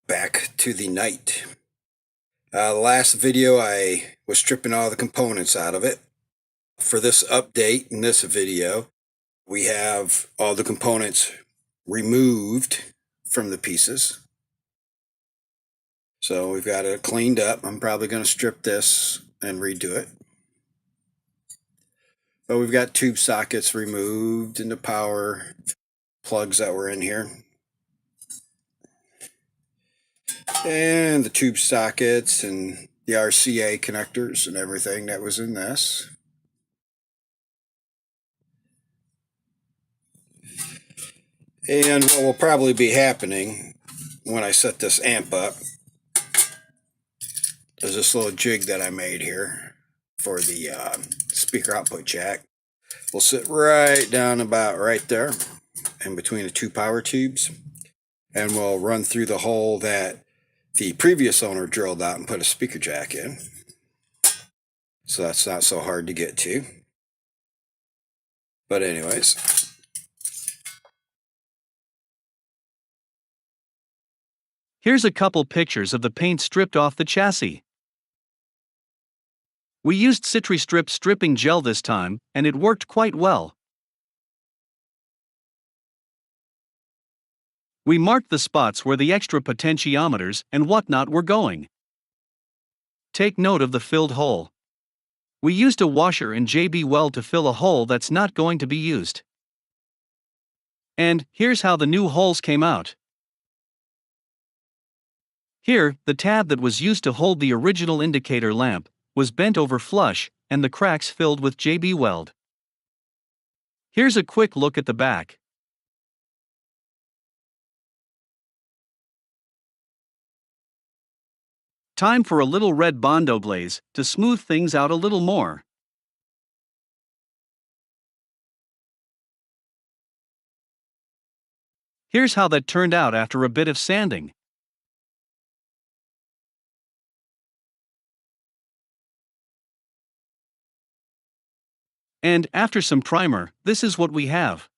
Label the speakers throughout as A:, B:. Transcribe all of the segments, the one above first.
A: back to the night. Last video I was stripping all the components out of it. For this update in this video, we have all the components removed from the pieces. So we've got it cleaned up. I'm probably going to strip this and redo it. But we've got tube sockets removed and the power plugs that were in here. And the tube sockets and the RCA connectors and everything that was in this. And what will probably be happening when I set this amp up is this little jig that I made here for the speaker output jack. Will sit right down about right there in between the two power tubes, and we'll run through the hole that the previous owner drilled out and put a speaker jack in. So that's not so hard to get to. But anyways,
B: here's a couple pictures of the paint stripped off the chassis. We used Citri-Strip stripping gel this time, and it worked quite well. We marked the spots where the extra potentiometers and whatnot were going. Take note of the filled hole. We used a washer and JB Weld to fill a hole that's not going to be used. And here's how the new holes came out. Here, the tab that was used to hold the original indicator lamp was bent over flush, and the cracks filled with JB Weld. Here's a quick look at the back. Time for a little red Bondo glaze to smooth things out a little more. Here's how that turned out after a bit of sanding. And after some primer, this is what we have.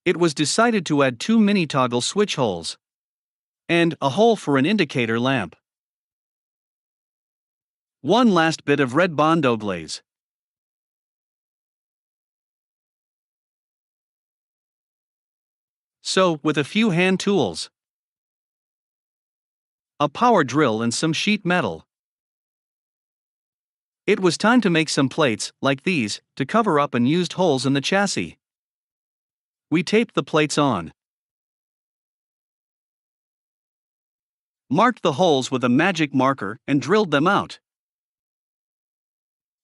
B: It was decided to add 2 mini toggle switch holes and a hole for an indicator lamp. One last bit of red Bondo glaze. So, with a few hand tools, a power drill and some sheet metal, it was time to make some plates, like these, to cover up unused holes in the chassis. We taped the plates on, marked the holes with a magic marker and drilled them out.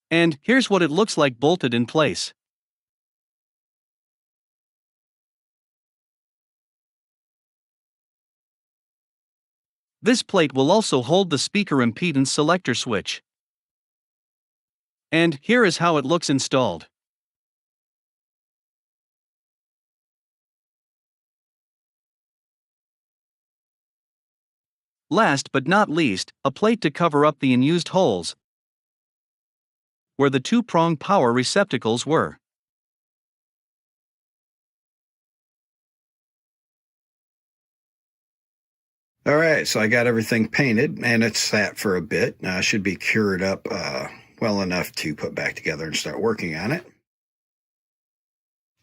B: And here's what it looks like bolted in place. This plate will also hold the speaker impedance selector switch. And here is how it looks installed. Last but not least, a plate to cover up the unused holes where the 2-prong power receptacles were.
A: alright, so I got everything painted and it's sat for a bit. Now it should be cured up well enough to put back together and start working on it.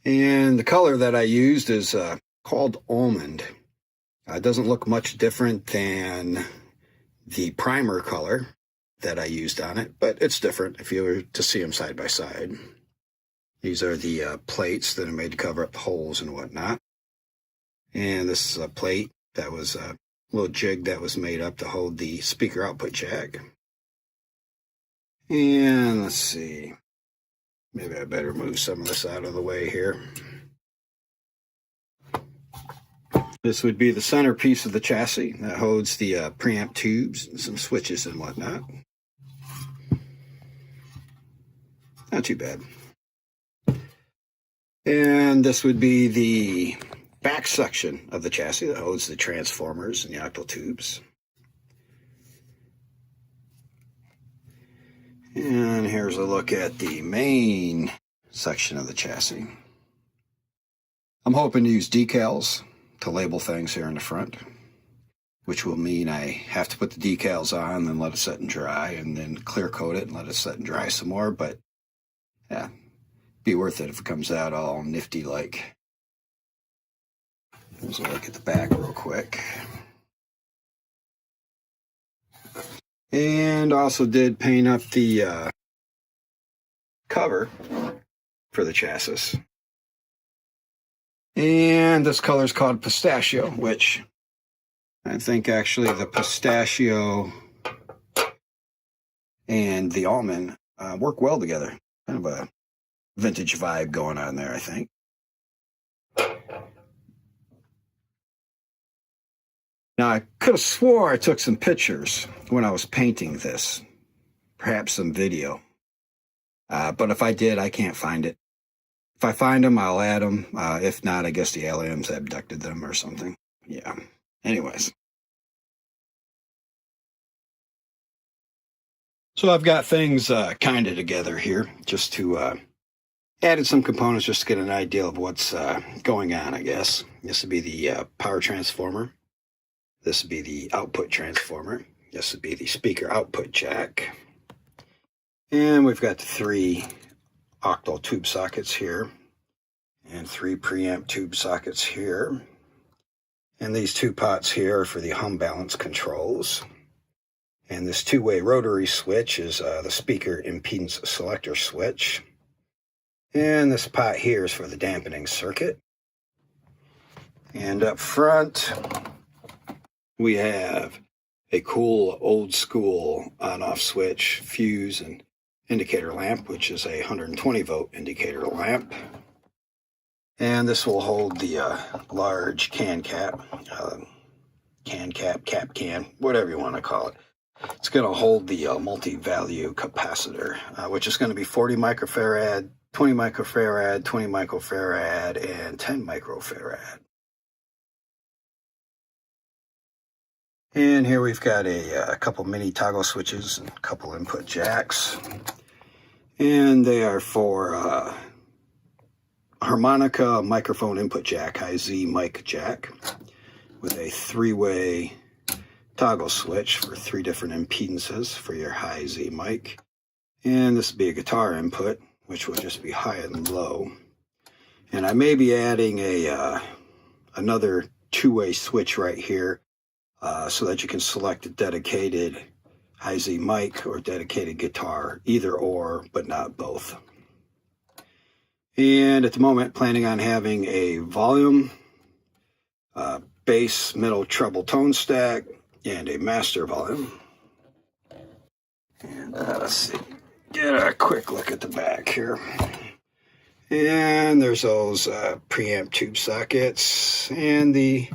A: And the color that I used is called Almond. It doesn't look much different than the primer color that I used on it, but it's different if you were to see them side by side. These are the plates that are made to cover up the holes and whatnot. And this is a plate that was a little jig that was made up to hold the speaker output jack. And let's see, maybe I better move some of this out of the way here. This would be the centerpiece of the chassis that holds the preamp tubes and some switches and whatnot. Not too bad. And this would be the back section of the chassis that holds the transformers and the octal tubes. And here's a look at the main section of the chassis. I'm hoping to use decals to label things here in the front, which will mean I have to put the decals on, then let it set and dry, and then clear coat it and let it set and dry some more. But yeah, be worth it if it comes out all nifty like. Let's look at the back real quick. And also did paint up the cover for the chassis. And this color is called pistachio, which I think actually the pistachio and the almond work well together. Kind of a vintage vibe going on there, I think. Now, I could have swore I took some pictures when I was painting this, perhaps some video. But if I did, I can't find it. If I find them, I'll add them. If not, I guess the aliens abducted them or something. Yeah. Anyways. So I've got things kind of together here, just to added some components just to get an idea of what's going on, I guess. This would be the power transformer. This would be the output transformer. This would be the speaker output jack. And we've got the 3 octal tube sockets here, and 3 preamp tube sockets here. And these 2 pots here are for the hum balance controls. And this 2-way rotary switch is the speaker impedance selector switch. And this pot here is for the dampening circuit. And up front, we have a cool old school on-off switch, fuse, and indicator lamp, which is a 120 volt indicator lamp. And this will hold the large cap can, whatever you want to call it. It's going to hold the multi-value capacitor, which is going to be 40 microfarad, 20 microfarad, 20 microfarad, and 10 microfarad. And here we've got a couple mini toggle switches and a couple input jacks. And they are for harmonica microphone input jack, high Z mic jack, with a 3-way toggle switch for 3 different impedances for your high Z mic. And this will be a guitar input, which will just be high and low. And I may be adding another 2-way switch right here so that you can select a dedicated high Z mic or dedicated guitar, either or, but not both. And at the moment, planning on having a volume, bass, middle, treble tone stack, and a master volume. And let's see, get a quick look at the back here. And there's those preamp tube sockets and the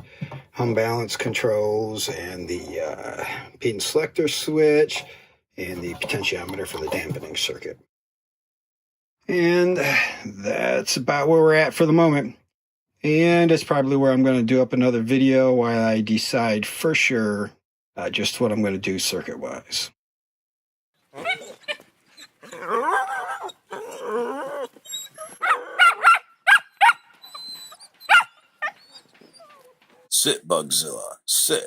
A: hum balance controls and the impedance selector switch and the potentiometer for the dampening circuit. And that's about where we're at for the moment. And it's probably where I'm going to do up another video while I decide for sure just what I'm going to do circuit-wise.
C: Sit, Bugzilla, sit.